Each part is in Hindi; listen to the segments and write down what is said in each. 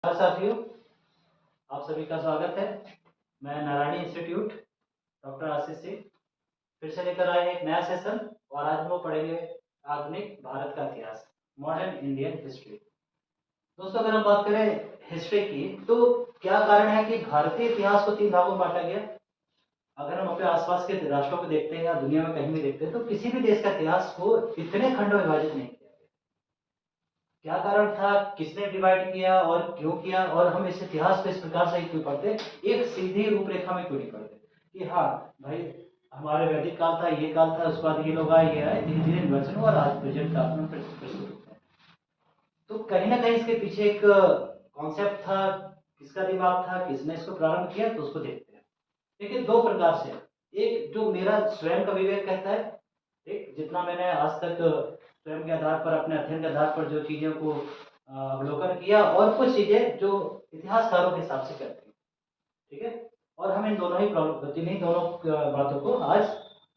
नमस्कार साथियों, आप सभी का स्वागत है। मैं नारायणी इंस्टीट्यूट डॉक्टर आशीष सिंह फिर से लेकर आए एक नया सेशन और आज हम लोग पढ़ेंगे आधुनिक भारत का इतिहास, मॉडर्न इंडियन हिस्ट्री। दोस्तों, अगर हम बात करें हिस्ट्री की तो क्या कारण है कि भारतीय इतिहास को तीन भागों में बांटा गया। अगर हम अपने आसपास के राष्ट्रों को देखते हैं या दुनिया में कहीं भी देखते हैं तो किसी भी देश का इतिहास को इतने खंडों में विभाजित नहीं किया। क्या कारण था, किसने डिवाइड किया और क्यों किया, और हम इस इतिहास को इस प्रकार से क्यों पढ़ते, एक सीधी रूपरेखा में क्यों नहीं पढ़ते कि हाँ भाई हमारे वैदिक काल था, ये काल था, उसके बाद ये लोग आए, ये आए, धीरे धीरे इन्वर्जन हुआ और आज प्रेजेंट काल में प्रस्तुत होते हैं। तो कहीं ना कहीं इसके पीछे एक कॉन्सेप्ट था, किसका दिमाग था, किसने इसको प्रारंभ किया, तो उसको देखते हैं। देखिए, दो प्रकार से। एक जो मेरा स्वयं का विवेक कहता है, एक जितना मैंने आज तक स्वयं के आधार पर, अपने अध्ययन के आधार पर जो चीज़ों को अवलोकन किया, और कुछ चीज़ें जो इतिहासकारों के हिसाब से करती हैं। ठीक है, और हम इन दोनों ही प्रॉब्लम, इन्हीं दोनों बातों को आज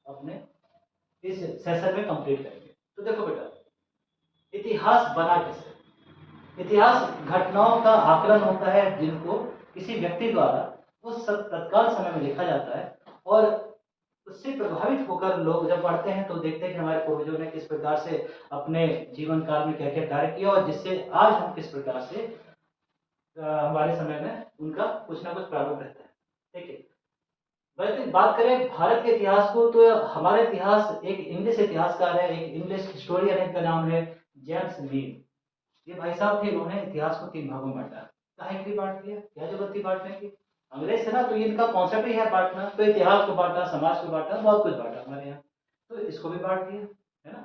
अपने इस सेशन में कंप्लीट करेंगे। तो देखो बेटा, इतिहास बना कैसे। इतिहास घटनाओं का आकलन होता है जिनको किसी व्यक्ति द्वारा उस तत्काल समय में लिखा जाता है, और उससे प्रभावित होकर लोग जब पढ़ते हैं तो देखते हैं कि हमारे पूर्वजों ने किस प्रकार से अपने जीवन काल में क्या क्या कार्य किया, और जिससे आज हम किस प्रकार से हमारे समय में उनका कुछ ना कुछ प्रारूप रहता है। ठीक है, वैसे बात करें भारत के इतिहास को तो हमारा इतिहास, एक इंग्लिश इतिहासकार है, एक इंग्लिश हिस्टोरियन है, इनका नाम है जेम्स मीड। ये भाई साहब थे, इन्होंने इतिहास को तीन भागों में बांटा। काहे के लिए बांट दिया, क्या जरूरत थी बांटने की। अंग्रेज से ना, तो इनका कॉन्सेप्ट ही है बांटना, तो इतिहास को बांटा, समाज को बांटा, बहुत कुछ बांटा हमारे यहाँ, तो इसको भी बांट दिया, है ना।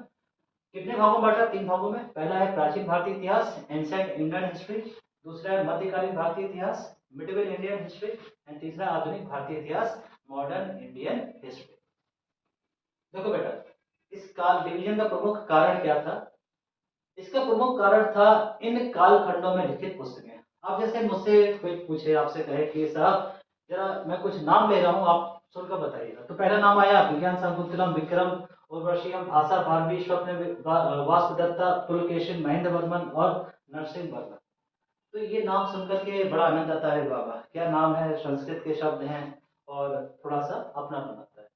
कितने भागों में बांटा, तीन भागों में। पहला है प्राचीन भारतीय इतिहास, एंशिएंट इंडियन हिस्ट्री। दूसरा है मध्यकालीन भारतीय इतिहास, मिडिवल इंडियन हिस्ट्री। एंड तीसरा आधुनिक भारतीय इतिहास, मॉडर्न इंडियन हिस्ट्री। देखो बेटा, इस काल डिवीजन का प्रमुख कारण क्या था। इसका प्रमुख कारण था इन कालखंडों में लिखित पुस्तकें। आप जैसे मुझसे कोई पूछे, आपसे कहे कि साहब जरा मैं कुछ नाम ले रहा हूँ, आप सुनकर बताइएगा, तो पहला नाम आया विज्ञान शाकुंतलम, विक्रम उर्वशीयम, भाषा भारवी, स्वप्न वास्तुदत्ता, पुलकेशिन, महेंद्र वर्मन और नरसिंह वर्मन। तो ये नाम सुनकर के बड़ा आनंद आता है, बाबा क्या नाम है, संस्कृत के शब्द हैं और थोड़ा सा अपनापन आता है।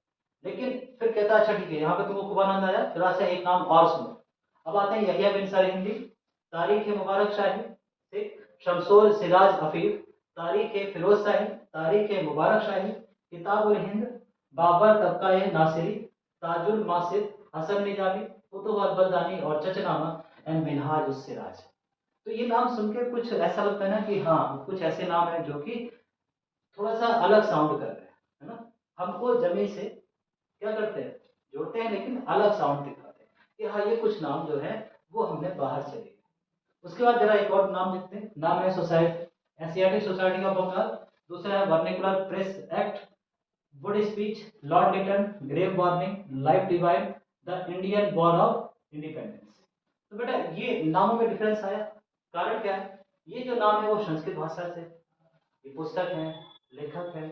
लेकिन फिर कहता है अच्छा ठीक है, यहाँ पे तुमको खूब आनंद आया, थोड़ा सा एक नाम और सुनो। अब आते हैं यहिया बिन सरहिंदी, तारीख मुबारक शाही, ठीक, शमशोर सिराज अफीफ, तारीख फिरोज शाही, तारीख मुबारक शाही, किताबुल हिंद, बाबर तबका नासिरी, ताजुल मासिद, हसन निजामी, फुतुह अल बलदानी और चचनामा एंड मिनहाज उस सिराज। तो ये नाम सुन के कुछ ऐसा लगता है ना कि हाँ कुछ ऐसे नाम है जो कि थोड़ा सा अलग साउंड कर रहे हैं, है ना। हमको जमीन से क्या करते हैं, जोड़ते हैं, लेकिन अलग साउंड दिखाते हैं कि हाँ ये कुछ नाम जो है वो हमने बाहर से लिए। उसके बाद जरा एक और नाम लिखते हैं, नाम है society, Asiatic society of Bengal. दूसरा है vernacular press act, Wood speech, Lord Lytton, grave warning, Life Divine, the Indian war of independence. तो बेटा ये नामों में डिफरेंस आया। कारण क्या है, ये जो नाम है वो संस्कृत भाषा से, ये पुस्तक है, लेखक है।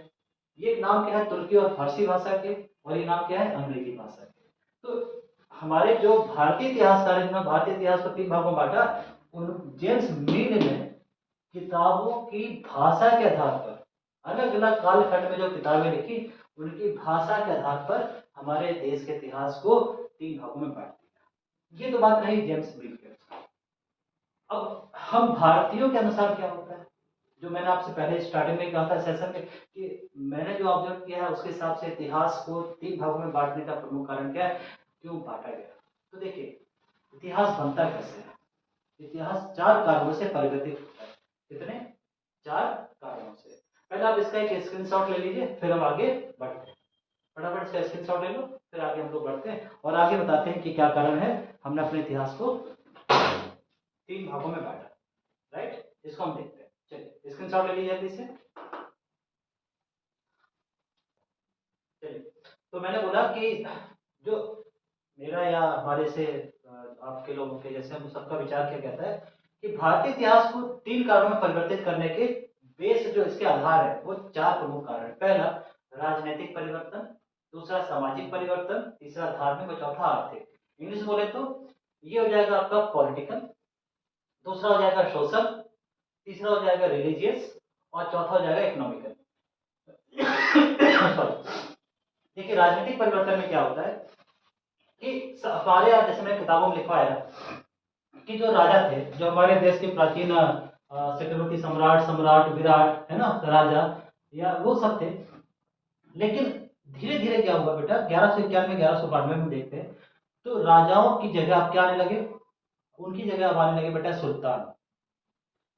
ये नाम क्या है, तुर्की और फारसी भाषा के, और ये नाम क्या है, अंग्रेजी भाषा के। तो हमारे जो भारतीय इतिहासकार हैं, जिन्होंने भारतीय इतिहास को तीन भागों में बांटा, उन जेम्स मीड ने किताबों की भाषा के आधार पर, अलग अलग कालखंड में जो किताबें लिखी, उनकी भाषा के आधार पर हमारे देश के इतिहास को तीन भागों में बांट दिया। ये तो बात रही जेम्स मीड के। अब हम भारतीयों के अनुसार क्या होता है, जो मैंने आपसे पहले स्टार्टिंग में कहा था सेशन में कि मैंने जो ऑब्जर्व किया है उसके हिसाब से इतिहास को तीन भागों में बांटने का प्रमुख कारण क्या है, क्यों बांटा गया। तो देखिए, इतिहास बनता कैसे है। इतिहास चार कारणों से परिवर्तित होता है। कितने, चार कारणों से। पहले आप इसका एक स्क्रीनशॉट ले लीजिए, फिर हम आगे बढ़ते हैं। फटाफट इसका स्क्रीनशॉट ले लो, फिर आगे हम लोग बढ़ते हैं और आगे बताते हैं कि क्या कारण है हमने अपने इतिहास को तीन भागों में बांटा। राइट, इसको हम देखते हैं। चलिए स्क्रीनशॉट ले लीजिए जल्दी से। चलिए, तो मैंने बोला कि जो मेरा या हमारे से आपके लोगों के जैसे हम सबका विचार क्या कहता है कि भारतीय इतिहास को तीन कारणों में परिवर्तित करने के बेस, जो इसके आधार है, वो चार प्रमुख कारण है। पहला राजनीतिक परिवर्तन, दूसरा सामाजिक परिवर्तन, तीसरा धार्मिक और चौथा आर्थिक। इंग्लिश बोले तो ये हो जाएगा आपका पॉलिटिकल, दूसरा हो जाएगा सोशल, तीसरा हो जाएगा रिलीजियस, और चौथा हो जाएगा इकोनॉमिकल। सॉरी। देखिए राजनीतिक परिवर्तन में क्या होता है कि हमारे यहाँ, जैसे मैंने किताबों में लिखा है कि जो राजा थे, जो हमारे देश के प्राचीन चक्रवर्ती सम्राट, सम्राट विराट है ना, राजा, या वो सब थे। लेकिन धीरे धीरे क्या हुआ बेटा, 1191 1192 में देखते हैं तो राजाओं की जगह अब क्या आने लगे, उनकी जगह अब आने लगे बेटा सुल्तान।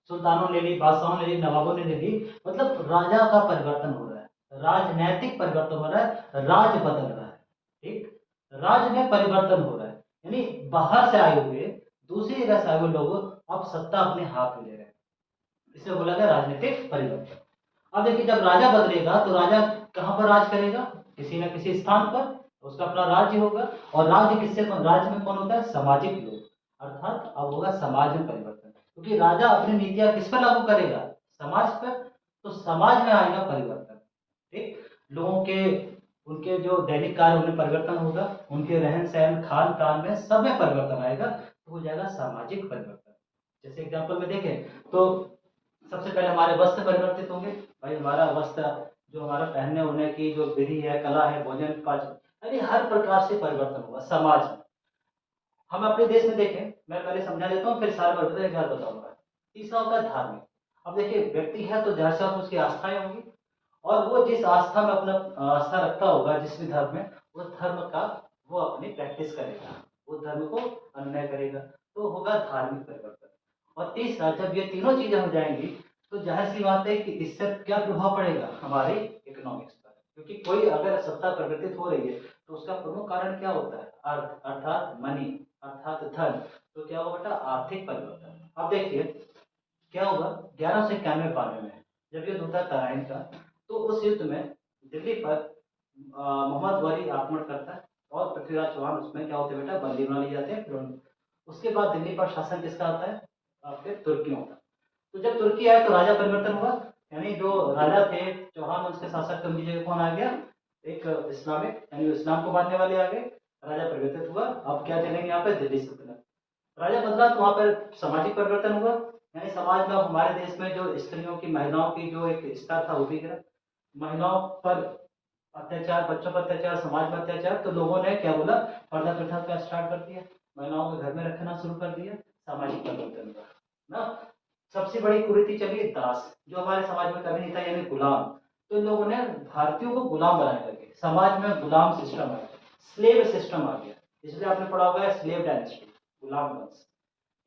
सुल्तानों ने ली, बादशाहों ने ली, नवाबों ने ले ली। मतलब राजा का परिवर्तन हो रहा है, राजनैतिक परिवर्तन हो रहा है, राज बदल रहा है। ठीक, राज में परिवर्तन हो रहा है, यानी बाहर से आए हुए, दूसरी जगह से आए हुए लोग अब सत्ता अपने हाथ में ले रहे हैं। इसे बोला गया राजनीतिक परिवर्तन। अब देखिए जब राजा बदलेगा तो राजा कहां पर राज करेगा, किसी न किसी स्थान पर, उसका अपना राज्य होगा। और राज्य किससे, राज्य में कौन होता है, सामाजिक लोग, अर्थात अब होगा समाज में परिवर्तन, क्योंकि राजा अपनी नीतियां किस पर लागू करेगा, समाज पर। तो समाज में आएगा परिवर्तन। ठीक, लोगों के, उनके जो दैनिक कार्य उनमें परिवर्तन होगा, उनके रहन सहन खान पान में सब में परिवर्तन आएगा, तो हो जाएगा सामाजिक परिवर्तन। जैसे एग्जाम्पल में देखें तो सबसे पहले हमारे वस्त्र परिवर्तित होंगे। भाई हमारा वस्त्र, जो हमारा पहनने ओढ़ने की जो विधि है, कला है, भोजन पाचन, यानी हर प्रकार से परिवर्तन होगा समाज में। हम अपने देश में देखें, मैं पहले समझा देता हूँ फिर सारा परिवर्तन एक बार बताऊंगा। तीसरा होता है धार्मिक। अब देखिए व्यक्ति है तो जाहिर सी बात है उसकी आस्थाएं होंगी, और वो जिस आस्था में अपना आस्था रखता होगा, जिस भी धर्म में, उस धर्म का वो अपनी प्रैक्टिस करेगा, उस धर्म को अनुनय करेगा, तो होगा धार्मिक परिवर्तन। और तीसरा, जब ये तीनों चीजें हो जाएंगी तो जाहिर सी बात है कि इससे क्या प्रभाव पड़ेगा हमारे इकोनॉमिक्स पर, क्योंकि कोई अगर सत्ता परिवर्तित हो रही है तो उसका प्रमुख कारण क्या होता है, अर्थ, अर्थात मनी, अर्थात धन। तो क्या होगा बेटा, आर्थिक परिवर्तन। अब देखिए क्या होगा, 1191 92 में जब युद्ध होता है तराइन का, तो उस युद्ध में दिल्ली पर मोहम्मद वली आक्रमण करता है, और पृथ्वीराज चौहान उसमें क्या होते हैं बेटा, बंदी बना लिए जाते हैं। फिर उसके बाद दिल्ली पर शासन किसका आता है, फिर तुर्कियों का। तो जब तुर्की आए तो राजा परिवर्तन हुआ, यानी जो राजा थे चौहान वंश के शासक थे, उनकी जगह कौन आ गया, एक इस्लामिक, यानी इस्लाम को मानने वाले आ गए। राजा परिवर्तित हुआ, अब क्या चलेंगे यहाँ पे, दिल्ली सल्तनत। राजा बदला तो वहां पर सामाजिक परिवर्तन हुआ, यानी समाज में अब हमारे देश में जो स्त्रियों की, महिलाओं की जो एक स्तर था वो भी गिरा। महिलाओं पर अत्याचार, बच्चों पर अत्याचार, समाज में अत्याचार, तो लोगों ने क्या बोला, पर्दा प्रथा का स्टार्ट कर दिया, महिलाओं को घर में रखना शुरू कर दिया, सामाजिक परिवर्तन हुआ ना। सबसे बड़ी कुरीति चली दास, जो हमारे समाज में कभी नहीं था, यानी गुलाम। तो इन लोगों ने भारतीयों को गुलाम बनाने लगे, समाज में गुलाम सिस्टम आ गया, स्लेव सिस्टम आ गया। इसलिए आपने पढ़ा होगा स्लेव डायनेस्टी, गुलाम वंश।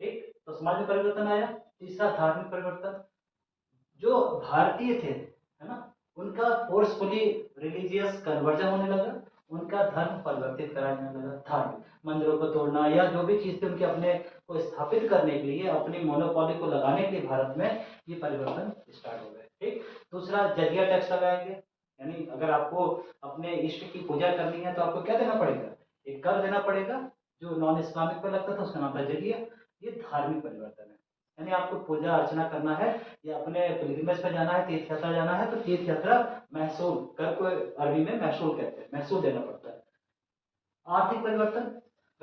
ठीक, तो समाज में परिवर्तन आया। तीसरा धार्मिक परिवर्तन, जो भारतीय थे है ना, उनका फोर्सफुली रिलीजियस कन्वर्जन होने लगा, उनका धर्म परिवर्तित करा जाने लगा, धार्मिक मंदिरों को तोड़ना या जो भी चीज थी उनके अपने को स्थापित करने के लिए, अपनी मोनोपोली को लगाने के लिए भारत में ये परिवर्तन स्टार्ट हो गए। ठीक, दूसरा जजिया टैक्स लगाएंगे, यानी अगर आपको अपने इष्ट की पूजा करनी है तो आपको क्या देना पड़ेगा, एक कर देना पड़ेगा, जो नॉन इस्लामिक पे लगता था उसका नाम था जजिया। ये धार्मिक परिवर्तन है, यानी आपको पूजा अर्चना करना है या अपने पिलग्रिमेज पर जाना है, तीर्थ यात्रा जाना है, तो तीर्थ यात्रा महसूल कर को अरबी में महसूल कहते हैं, महसूल देना पड़ता है। आर्थिक परिवर्तन,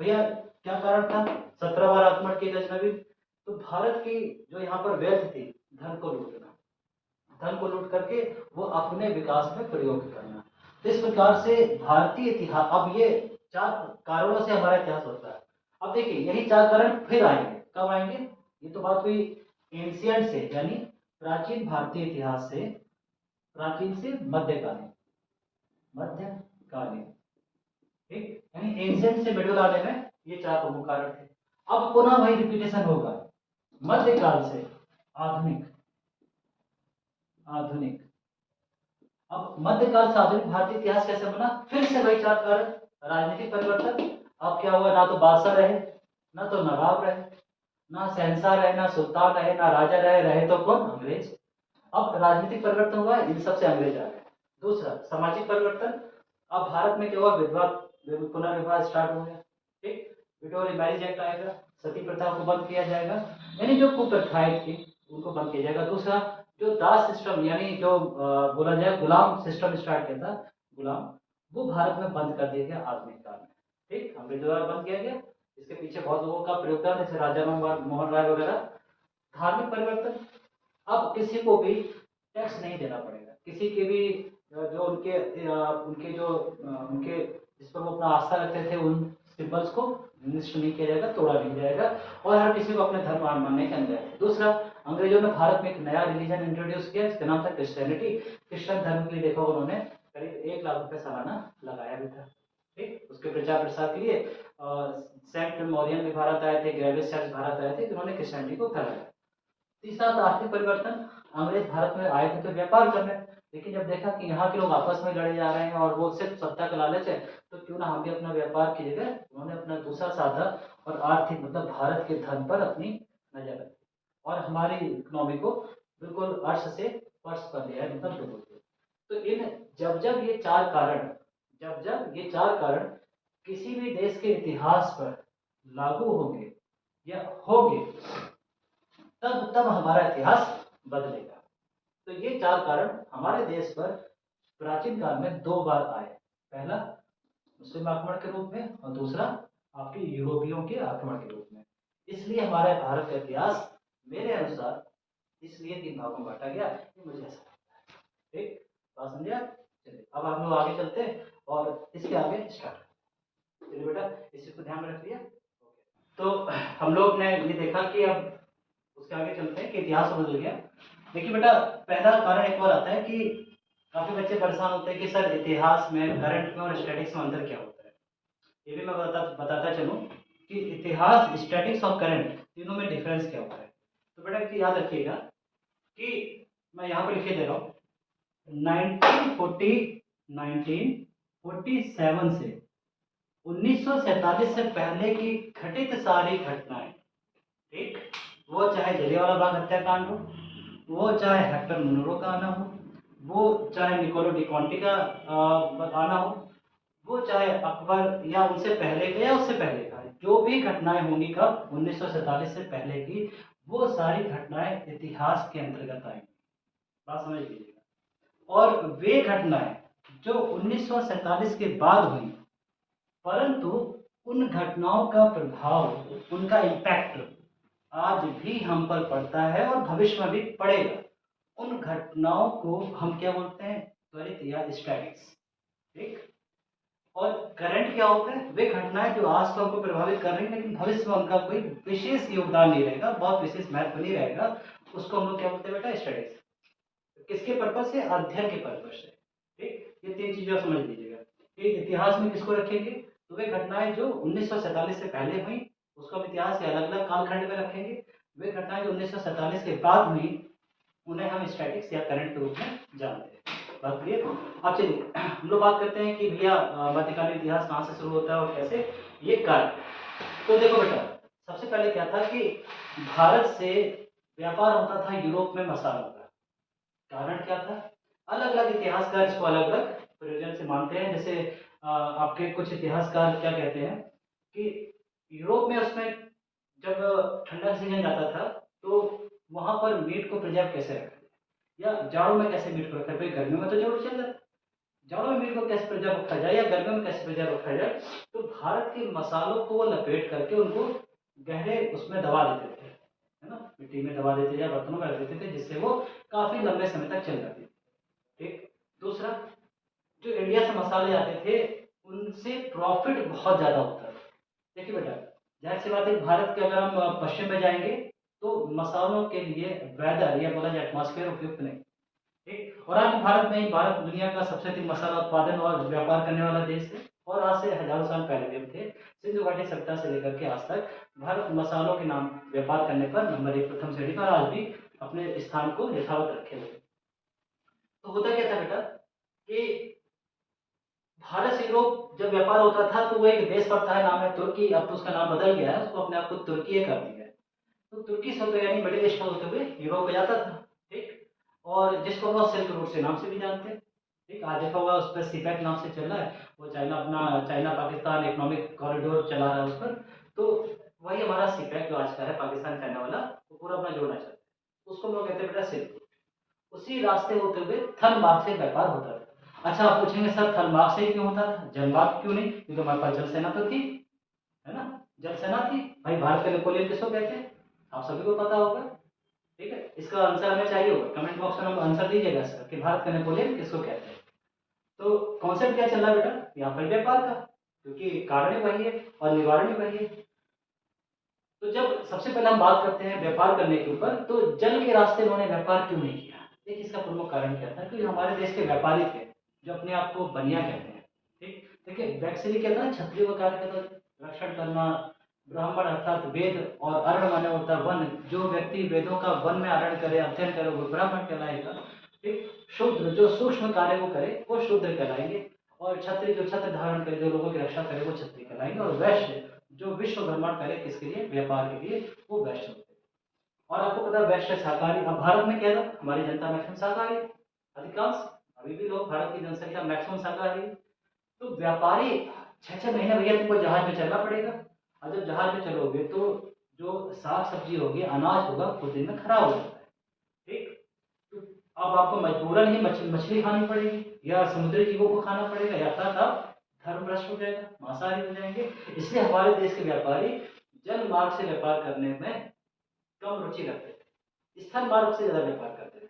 भैया क्या कारण था, 17 बार आक्रमण किए गजनवी, तो भारत की जो यहाँ पर वेल्थ थी, धन को लूटना, धन को लूट करके वो अपने विकास में प्रयोग करना। तो इस प्रकार से भारतीय इतिहास, अब ये 4 कारणों से हमारा इतिहास होता है। अब देखिए यही 4 कारण फिर आएंगे, कब आएंगे, ये तो बात हुई एंशियंट से, यानी प्राचीन भारतीय इतिहास से, प्राचीन से मध्यकालीन, मध्यकालीन। ठीक, यानी एंशियंट से मिडिल आने में ये 4 प्रमुख कारण थे। अब पुनः वही रिपीटेशन होगा, मध्यकाल से आधुनिक, आधुनिक। अब मध्यकाल से आधुनिक भारतीय इतिहास कैसे बना, फिर से वही 4 कारण, राजनीतिक परिवर्तन। अब क्या हुआ, ना तो बादशाह रहे, ना तो नवाब रहे, ना शहंशाह रहे, ना सुल्तान रहे, ना राजा रहे, रहे तो कौन, अंग्रेज। अब राजनीतिक परिवर्तन हुआ, इन सबसे अंग्रेज आ गए। दूसरा सामाजिक परिवर्तन, अब भारत में क्या हुआ, विधवा पुनर्विवाह स्टार्ट हो गया। ठीक, विडोरी मैरिज एक्ट आएगा, सती प्रथा को बंद किया जाएगा, यानी जो कुप्रथाएं थी उनको बंद किया जाएगा। दूसरा जो दास सिस्टम, यानी जो बोला जाए गुलाम सिस्टम स्टार्ट किया था, गुलाम, वो भारत में बंद कर दिया गया आधुनिक काल में। ठीक, अंग्रेजों द्वारा बंद किया गया, इसके पीछे बहुत लोगों का प्रयोगदान, जैसे राजा मोहन राय वगैरह। धार्मिक परिवर्तन, अब किसी को भी टैक्स नहीं देना पड़ेगा, किसी के भी जो उनके जो उनके जिस पर वो अपना आस्था रखते थे उन सिंबल्स को नष्ट नहीं किया जाएगा, तोड़ा नहीं जाएगा, और हर किसी को अपने धर्म मानने के अंदर है। दूसरा, अंग्रेजों ने भारत में एक नया रिलीजन इंट्रोड्यूस किया जिसका नाम था क्रिश्चियनिटी। क्रिश्चियन धर्म के लिए देखा उन्होंने करीब 1 लाख रुपए सालाना लगाया भी था। ठीक, उसके प्रचार प्रसार के लिए सेंट मॉरियन भी भारत आए थे, ग्रेविस चर्च भारत आए थे, जिन्होंने क्रिश्चियनिटी को फैलाया। तीसरा था आर्थिक परिवर्तन। अंग्रेज भारत में आए थे तो व्यापार करने, लेकिन जब देखा कि यहाँ के लोग आपस में लड़े जा रहे हैं और वो सिर्फ सत्ता का लालच है, तो क्यों ना हम भी अपना व्यापार की जगह उन्होंने अपना दूसरा साधन और आर्थिक मतलब भारत के धन पर अपनी नजर रखी और हमारी इकोनॉमी को बिल्कुल अर्श से फर्श कर दिया है, मतलब डुबो दिया। तो इन जब जब ये चार कारण किसी भी देश के इतिहास पर लागू होंगे या होंगे, तब तब हमारा इतिहास बदलेगा। तो ये चार कारण हमारे देश पर प्राचीन काल में 2 बार आए। पहला मुस्लिम आक्रमण के रूप में और दूसरा आपके यूरोपियों के आक्रमण के रूप में। इसलिए हमारे भारत का इतिहास मेरे अनुसार इसलिए 3 भागों में बांटा गया, ये मुझे ऐसा लगता है। ठीक, बात समझे आप? चलिए अब हम लोग आगे चलते हैं और इसके आगे स्टार्ट। चलिए बेटा, इस चीज को ध्यान में रखिए। तो हम लोग ने ये देखा कि अब उसके आगे चलते हैं कि इतिहास बदल गया। देखिए बेटा, पहला कारण एक और आता है कि काफी बच्चे परेशान होते हैं कि सर इतिहास में करंट में और स्टैटिक्स में अंतर क्या होता है। ये भी मैं बताता चलूं कि इतिहास, स्टैटिक्स और करंट तीनों में डिफरेंस क्या होता है। तो बेटा एक याद रखिएगा कि मैं यहाँ पे लिखे दे रहा हूँ 1947 से 1947 से पहले की घटित सारी घटनाएं, ठीक, वो चाहे जलियांवाला बाग हत्याकांड हो, वो चाहे हेक्टर मुनरो का आना हो, वो चाहे निकोलो डी कॉन्टी का आना हो, वो चाहे अकबर या उनसे पहले का या उससे पहले का, जो भी घटनाएं होंगी कब 1947 से पहले की, वो सारी घटनाएं इतिहास के अंतर्गत आएंगी। बात समझ लीजिएगा। और वे घटनाएं जो 1947 के बाद हुई, परंतु उन घटनाओं का प्रभाव, उनका इम्पैक्ट आज भी हम पर पड़ता है और भविष्य में भी पड़ेगा। उन घटनाओं को हम क्या बोलते हैं? त्वरित या स्टैटिक्स। ठीक, और करंट क्या होता है? वे घटनाएं जो आज तो हमको प्रभावित कर रही हैं लेकिन भविष्य में उनका कोई विशेष योगदान नहीं रहेगा, बहुत विशेष महत्व नहीं रहेगा, उसको हम लोग क्या बोलते हैं बेटा? स्टैटिक्स। किसके पर्पज से? अध्ययन के पर्पज से। ठीक, ये 3 चीजें समझ लीजिएगा कि इतिहास में किसको रखेंगे, तो वे घटनाएं जो 1947 से पहले हुई उसको हम इतिहास के अलग अलग कालखंड में रखेंगे। वे घटनाएं जो 1947 के बाद हुई उन्हें हम स्टैटिक्स या करंट के रूप में जानते हैं। बात क्लियर? अब चलिए हम लोग बात करते हैं कि भैया मध्यकालीन इतिहास कहाँ से शुरू होता है और कैसे ये कार्य। तो देखो बेटा, सबसे पहले क्या था कि भारत से व्यापार होता था यूरोप में मसालों का। कारण क्या था? अलग अलग इतिहासकार इसको अलग अलग प्रयोजन से मानते हैं। जैसे आपके कुछ इतिहासकार क्या कहते हैं कि यूरोप में उसमें जब ठंडा सीजन जाता था तो वहां पर मीट को प्रिजर्व कैसे रखा जाए, या जाड़ों में कैसे मीट को रखा जाए। गर्मियों में तो जरूर चल जाता, जाड़ों में मीट को कैसे प्रिजर्व रखा जाए या गर्मियों में कैसे प्रिजर्व रखा जाए। तो भारत के मसालों को वो लपेट करके उनको गहरे उसमें दबा देते थे, है ना, मिट्टी में दबा देते या बर्तनों में रख देते थे, जिससे वो काफी लंबे समय तक चल जाती थी। ठीक, दूसरा, जो इंडिया से मसाले आते थे उनसे प्रॉफिट बहुत ज्यादा होता था। देखिए बेटा, जाहिर सी बात है, भारत के अगर हम पश्चिम में जाएंगे तो मसालों के लिए वेदर या बोला जाए एटमॉस्फेयर उपयुक्त नहीं। ठीक, और आज भारत में ही, भारत दुनिया का सबसे अधिक मसाला उत्पादन और व्यापार करने वाला देश है, और आज से हजारों साल पहले भी थे। सिंधु घाटी सभ्यता से लेकर के आज तक भारत मसालों के नाम व्यापार करने पर नंबर 1 प्रथम श्रेणी पर आज भी अपने स्थान को यथावत रखे हुए। तो होता क्या था बेटा कि भारत से यूरोप जब व्यापार होता था तो वो एक देश पड़ता है, नाम है तुर्की। अब तो उसका नाम बदल गया है, उसको अपने आप को तुर्की कर दिया है। तो तुर्की से होते यानी मिडिल ईस्ट होते हुए यूरोप में जाता था। ठीक, और जिसको हम सिल्क रोड से नाम से भी जानते हैं। ठीक, आज देखा होगा उस पर सीपैक नाम से चल रहा है, वो चाइना अपना चाइना पाकिस्तान इकोनॉमिक कॉरिडोर चला रहा है उस पर। तो वही हमारा सीपैक जो आज का है पाकिस्तान चाइना वाला, वो पूरा अपना जोड़ना चाहता है, उसको हम लोग कहते हैं बेटा सिल्क रोड। उसी रास्ते होते हुए थल मार्ग से व्यापार होता था। अच्छा, आप पूछेंगे सर थल मार्ग से क्यों होता था, जल मार्ग क्यों नहीं? क्योंकि हमारे पास जल सेना तो थी, है ना, जल सेना थी भाई। भारत के नेपोलियन किसको कहते हैं? आप सभी को पता होगा। ठीक है, इसका आंसर हमें चाहिए होगा, कमेंट बॉक्स में हम आंसर दीजिएगा इसका कि भारत का नेपोलियन किसको कहते हैं। तो कॉन्सेप्ट क्या चल रहा है बेटा यहाँ पर, व्यापार का, क्योंकि कारण ही वही है और निवारण ही वही है। तो जब सबसे पहले हम बात करते हैं व्यापार करने के ऊपर, तो जल के रास्ते उन्होंने व्यापार क्यों नहीं किया? देखिए इसका प्रमुख कारण क्या था, क्योंकि हमारे देश के व्यापारी थे जो अपने आप को बनिया कहते हैं। ठीक, देखिए वैक्सीनी क्या था, क्षत्रियो का कार्य था रक्षण करना। ब्राह्मण अर्थात वेद, और अरण माने होता है वन, जो व्यक्ति वेदों का वन में अरण करे, अध्ययन करे, वो ब्राह्मण कहलाएगा। ठीक, शूद्र जो सूक्ष्म कार्य को करे वो शूद्र कहलाएंगे, और क्षत्रिय जो छत्र धारण करे, जो लोगों की रक्षा करे, वो क्षत्रिय कहलाएंगे, और वैश्य जो विश्व भ्रमण करे किसके लिए, व्यापार के लिए, वो वैश्य होते हैं। और आपको पता है वैश्य शाकाहारी, अब भारत में क्या था, हमारी जनता मैक्सिमम शाकाहारी, अधिकांश, अभी भी लोग, भारत की जनसंख्या मैक्सिमम शाकाहारी। तो व्यापारी 6-6 महीने भैया तुमको जहाज में चलना पड़ेगा, और जब जहाज में चलोगे तो जो साग सब्जी होगी, अनाज होगा, कुछ दिन में खराब हो जाता है। ठीक, तो अब आपको मजबूरन ही मछली खानी पड़ेगी या समुद्री जीवों को खाना पड़ेगा, या आप धर्म भ्रष्ट हो जाएगा, मांसाहारी हो जाएंगे। इसलिए हमारे देश के व्यापारी जल मार्ग से व्यापार करने में कम रुचि रखते थे, स्थल मार्ग से ज्यादा व्यापार करते थे।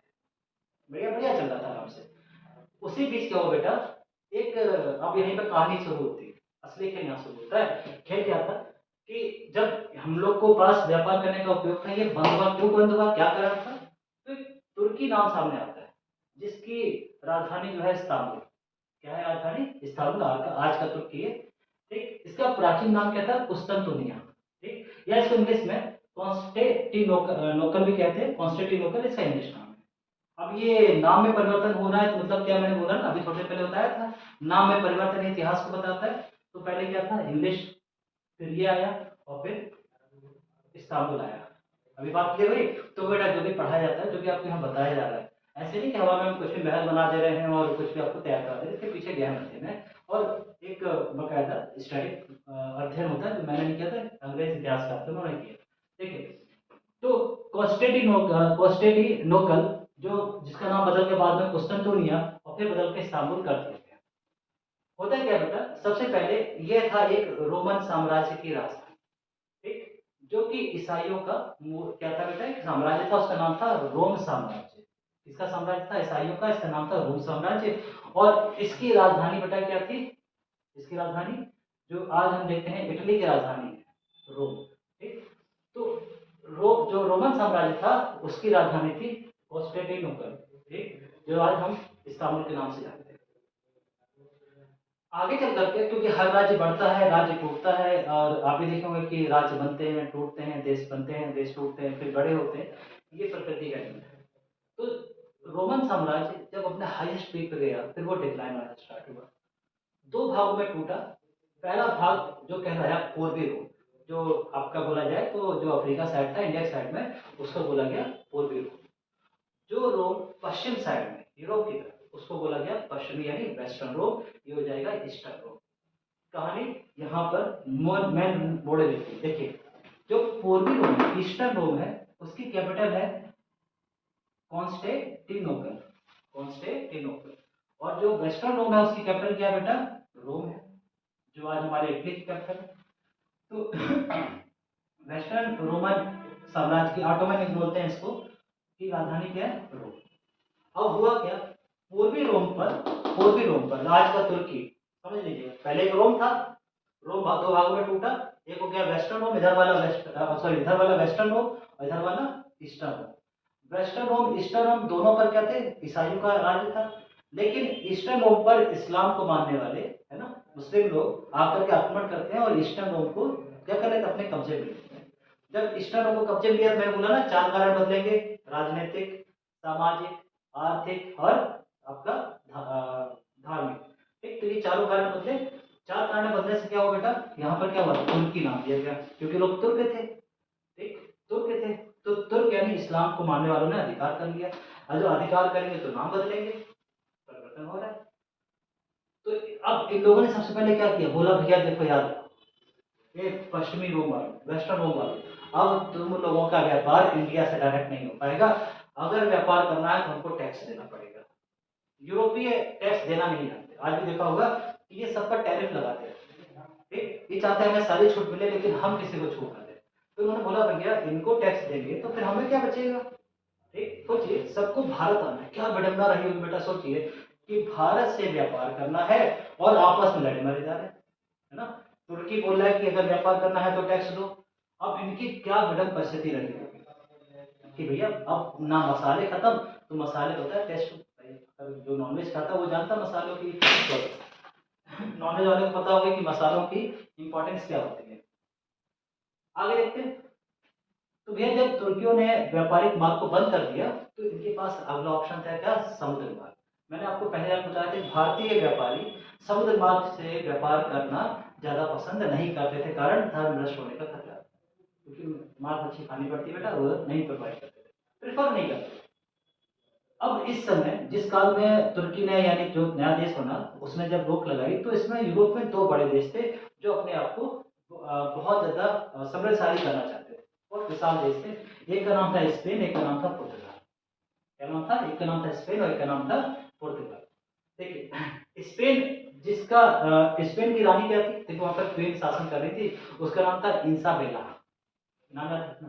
बढ़िया बढ़िया चल रहा था आराम से। उसी बीच क्या हुआ बेटा, एक, अब यहीं पर कहानी शुरू होती है, असली खेल यहाँ शुरू होता है। खेल क्या था कि जब हम लोग को पास व्यापार करने का उपयोग था, ये बंद हुआ, क्यों बंद हुआ, क्या कारण था? तो एक तुर्की नाम सामने आता है, जिसकी राजधानी जो है इस्तांबुल। क्या है राजधानी? इस्तांबुल, आज का तुर्की है। ठीक, इसका प्राचीन नाम क्या था? कुस्तंतुनिया। ठीक, या इसको इंग्लिश में कॉन्स्टेंटिनोपल भी कहते हैं, कॉन्स्टेंटिनोपल इसका इंग्लिश नाम है। अब ये नाम में परिवर्तन हो रहा है, तो मतलब क्या, मैंने बोला ना अभी थोड़ी देर पहले बताया था, नाम में परिवर्तन इतिहास को बताता है। तो पहले क्या था, इंग्लिश, फिर ये आया, और फिर इस्तांबुल आया। अभी बात क्लियर हुई? तो बेटा जो भी पढ़ाया जाता है, जो भी आपको यहाँ बताया जा रहा है, ऐसे नहीं कि हवा में हम कुछ भी महल बना दे रहे हैं और कुछ भी आपको तैयार करा दे रहे हैं, इसके पीछे ज्ञान अध्ययन है, और एक बकायदा स्टैटिक अध्ययन होता है, जो मैंने नहीं किया था, अंग्रेज इतिहास का उन्होंने किया। देखिए, तो कॉन्स्टेंटिनोपल जो, जिसका नाम बदल के बाद में कुस्तंतुनिया और फिर बदल के इस्तांबुल कर दिया गया। होता क्या बेटा, सबसे पहले ये था एक रोमन साम्राज्य की राजधानी। ठीक, जो कि ईसाइयों का क्या था बेटा, एक साम्राज्य था, उसका नाम था रोम साम्राज्य। इसका साम्राज्य था ईसाइयों का, इसका नाम था रोम साम्राज्य। और इसकी राजधानी बेटा क्या थी, इसकी राजधानी जो आज हम देखते हैं इटली की राजधानी है, रोम। ठीक, तो जो रोमन साम्राज्य था, उसकी राजधानी थी कॉन्स्टेंटिनोपल। ठीक, जो आज हम इस्तांबुल के नाम से जानते हैं। आगे चल करके, क्योंकि हर राज्य बढ़ता है, राज्य टूटता है, और आप भी देखेंगे कि राज्य बनते हैं, टूटते हैं, देश बनते हैं, देश टूटते हैं, फिर बड़े होते हैं, ये प्रकृति का नियम है। तो रोमन साम्राज्य जब अपने हाईएस्ट पीक पे गया, फिर वो डिक्लाइन होना स्टार्ट हुआ, दो भागों में टूटा। पहला भाग जो कहलाया पूर्वी रोम, जो आपका बोला जाए तो जो अफ्रीका साइड था, इंडिया साइड में, उसको बोला गया पूर्वी रोम। जो रोम पश्चिम साइड में, यूरोप की तरफ, उसको बोला गया पश्चिमी यानी वेस्टर्न रोम, ये हो जाएगा ईस्टर्न रोम। कहानी यहाँ पर मेन मोड़ लेती है। देखिए, जो पूर्वी रोम, ईस्टर्न रोम है, उसकी कैपिटल है कॉन्स्टेंटिनोपल, कॉन्स्टेंटिनोपल। और जो वेस्टर्न रोम है, उसकी कैपिटल क्या है बेटा? रोम है, जो आज हमारे इटली की कैपिटल है। तो वेस्टर्न रोमन साम्राज्य की, ऑटोमन बोलते हैं इसको, की राजधानी क्या है? रोम। अब हुआ क्या, पूर्वी रोम पर आज का तुर्की, समझ लीजिए, पहले एक रोम था, रोम दो भागों में टूटा, एक हो गया वेस्टर्न रोम, इधर वाला इधर वाला वेस्टर्न रोम, और इधर वाला ईस्टर्न रोम। वेस्टर्न रोम, ईस्टर्न रोम दोनों पर क्या थे, ईसाइयों का राज्य था। लेकिन ईस्टर्न रोम पर इस्लाम को मानने वाले, है ना, मुस्लिम लोग आकर के आक्रमण करते हैं, और ईस्टर्न रोम को क्या कर लेते हैं, अपने कब्जे में लेते हैं। जब ईस्टर्न रोम को कब्जे में लिया, मैंने बोला ना, चार कारण बदलेंगे, राजनीतिक, सामाजिक, आर्थिक, और आपका धार्मिक। ठीक, तो ये चारों कारण बदले। चार कारण बदलने से क्या हुआ बेटा, यहाँ पर क्या हुआ, तुर्की नाम दिया गया, क्योंकि लोग तुर्क थे। ठीक, तुर्क थे, तो तुर्क यानी इस्लाम को मानने वालों ने अधिकार कर लिया, और जो अधिकार करेंगे तो नाम बदलेंगे, परिवर्तन हो रहा है। तो अब इन लोगों ने सबसे पहले क्या किया, बोला भैया देखो, याद रखो, ये पश्चिमी रोम वाले, वेस्टर्न रोम वाले, अब तुम लोगों का व्यापार इंडिया से डायरेक्ट नहीं हो पाएगा, अगर व्यापार करना है तो हमको टैक्स देना पड़ेगा। यूरोपीय टैक्स देना नहीं जानते, आज भी देखा होगा कि ये सब पर टैरिफ लगाते हैं। ठीक, ये चाहते हैं हमें सारी छूट मिले, लेकिन हम किसी को छूट ना दें। तो उन्होंने बोला भैया इनको टैक्स देंगे तो फिर हमें क्या बचेगा, ठीक, सोचिए सबको भारत आना है, क्या विडंबना रही होगी बेटा, सोचिए कि भारत से व्यापार करना है और आपस में लड़े मरे जा रहे हैं, है ना। तुर्की बोल रहा है कि अगर व्यापार करना है तो टैक्स दो। अब इनकी क्या विडंब परिस्थिति रही होगी कि भैया अब ना मसाले खत्म, तो मसाले होता है टेस्ट। जो नॉनवेज खाता है वो जानता मसालों की, नॉनवेज वाले को पता होगा कि मसालों की इंपॉर्टेंस क्या होती है। आगे देखते हैं। तो भैया जब तुर्कियों ने व्यापारिक मार्ग को बंद कर दिया तो इनके पास अगला ऑप्शन था क्या, समुद्र मार्ग। मैंने आपको पहले आप बताया था भारतीय व्यापारी समुद्र मार्ग से व्यापार करना ज्यादा पसंद नहीं करते थे, कारण धर्म नष्ट होने का खतरा, क्योंकि मांस मच्छी खानी पड़ती बेटा, वो नहीं प्रोवाइड करते थे, प्रेफर नहीं करते। अब इस समय जिस काल में तुर्की ने यानी जो नया देश बना उसने जब रोक लगाई तो इसमें यूरोप में दो बड़े देश थे जो अपने आप को बहुत ज्यादा समृद्धशाली करना चाहते थे, बहुत विशाल देश थे। एक का नाम था स्पेन, एक का नाम था पुर्तगाल। क्या नाम था, एक का नाम था स्पेन और एक का नाम था पुर्तगाल। देखिए स्पेन, जिसका स्पेन की रानी क्या थी, देखो वहां पर क्वीन शासन कर रही थी, उसका नाम था इंसाबेला। नाम याद रखना।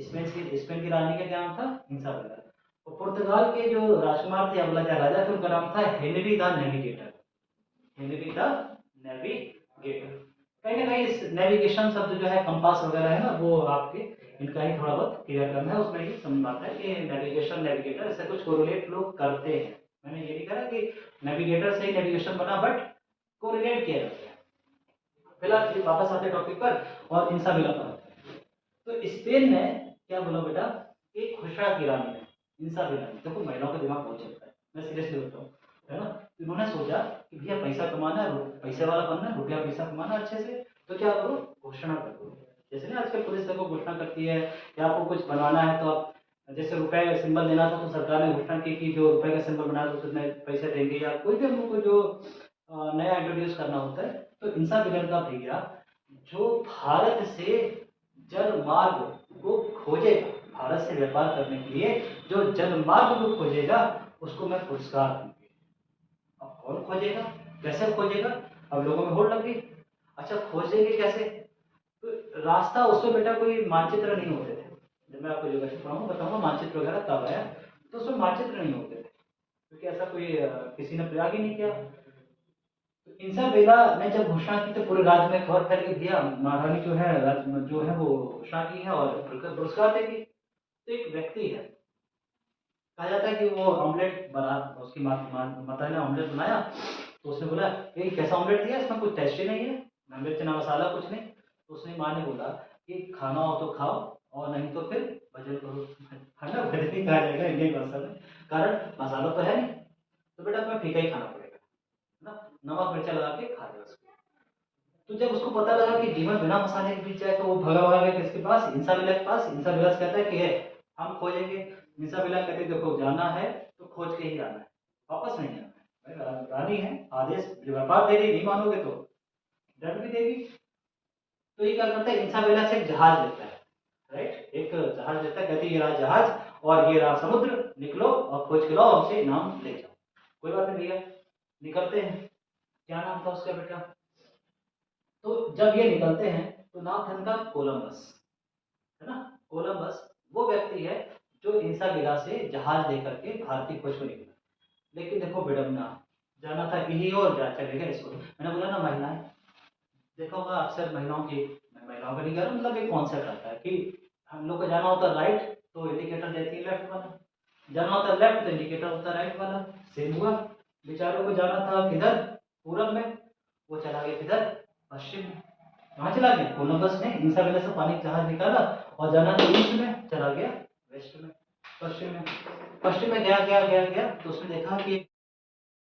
स्पेन की रानी का क्या नाम था, इंसाबेला। और पुर्तगाल के जो राजकुमार थे अगला क्या राजा थे, उनका नाम था Henry the navigator. Henry the navigator. कहीं ना कहीं इस नेविगेशन शब्द जो है कंपास वगैरह है ना, वो आपके इनका ही थोड़ा बहुत क्लियर करना है, उसमें ही समझ आता है कि नेविगेशन नेविगेटर ऐसा कुछ कोरिलेट लोग करते हैं। मैंने ये नहीं कहा कि नेविगेटर से ही नेविगेशन बना, बट कोरिलेट किया जाता है। फिलहाल वापस आते टॉपिक पर और इंसाबेला पर। तो स्पेन ने क्या बोला बेटा, एक घोषणा की रानी ने, इंसाबेला ने, देखो महिलाओं का दिमाग बहुत चलता है, मैं सीरियसली बोलता हूँ, है ना। तो इन्होंने सोचा कि भैया पैसा कमाना है, पैसे वाला बनना है, रुपया पैसा कमाना अच्छे से, तो क्या करो, घोषणा कर दो। जैसे ना आजकल पुलिस देखो घोषणा करती है कि आपको कुछ बनवाना है तो आप, जैसे रुपए का सिंबल देना था तो सरकार ने घोषणा की कि जो रुपए का सिंबल बनाया तो कितने पैसे देंगे, या कोई भी हम लोग को जो नया इंट्रोड्यूस करना होता है। तो इंसाबेला का भैया जो भारत से जल मार्ग को खोजेगा, भारत से व्यापार करने के लिए जो जल मार्ग को खोजेगा उसको मैं पुरस्कार दूंगी। अब कौन खोजेगा, कैसे खोजेगा, अब लोगों में होड़ लग गई। अच्छा खोजेंगे कैसे, तो रास्ता उसमें बेटा कोई मानचित्र नहीं होते थे। जब मैं आपको ज्योग्राफी पढ़ाऊंगा बताऊंगा मानचित्र वगैरह कब आया, तो उसमें मानचित्र नहीं होते थे, क्योंकि ऐसा कोई किसी ने प्रयाग ही नहीं किया। तो इंसाबेला ने जब घोषणा की तो पूरे राज्य में खबर फैल गई, भैया महारानी जो है जो है वो घोषणा की है और पुरस्कार देगी। तो एक व्यक्ति है, कहा जाता है कि वो ऑमलेट बना, उसकी माता ने ऑमलेट बनाया, तो उसने बोला ये कैसा ऑमलेट दिया, इसमें कुछ टेस्ट ही नहीं है, ना मिर्च ना मसाला कुछ नहीं। तो उसने माँ ने बोला कि खाना हो तो खाओ और नहीं तो फिर भजन करो, है ना, भजन ही कहा जाएगा इंडियन भाषा में, कारण मसाला तो है नहीं, तो बेटा तुम्हें फीका ही खाना पड़ेगा, है ना, नमक मिर्चा लगा के खा ले उसको। तो जब उसको पता लगा कि जीवन बिना मसाले के बीत जाए तो वो भगा भागा गया किसके पास, इंसाबिला के पास। इंसाबिला से कहता है कि है हम खोजेंगे। इंसाबिला कहते हैं देखो जाना है तो खोज के ही आना है, वापस नहीं आना है। भाई रानी है, आदेश व्यापार दे रही, नहीं मानोगे तो दंड भी देगी। तो ये क्या करता है, इंसाबिला से एक जहाज लेता है, राइट, एक जहाज लेता है, कहती है ये रहा जहाज और ये रहा समुद्र, निकलो और खोज के लाओ, हमसे नाम ले जाओ। कोई बात नहीं भैया, निकलते हैं। क्या नाम था उसका बेटा, तो जब ये निकलते हैं तो नाम था इनका कोलंबस, है ना। कोलंबस वो व्यक्ति है जो इंसाबिला से जहाज लेकर के भारतीय खोज को निकला। लेकिन देखो विडम्बना, जाना था यही और जा चलेगा इसको, मैंने बोला ना महिलाएं, देखा होगा अक्सर महिलाओं की, मैं महिलाओं का नहीं कह रहा, मतलब एक कॉन्सेप्ट आता है कि हम लोग को जाना होता है राइट तो इंडिकेटर देती है लेफ्ट वाला, जाना होता है लेफ्ट तो इंडिकेटर होता है राइट वाला। सेम हुआ, बेचारों को जाना था किधर, पूरब में, वो चला गया किधर, पश्चिम में। कहाँ चला गया, कोलंबस ने इंसाबेला से पानी जहाज निकाला और जाना था ईस्ट में, चला गया वेस्ट में, पश्चिम में। पश्चिम में गया गया गया गया तो उसने देखा कि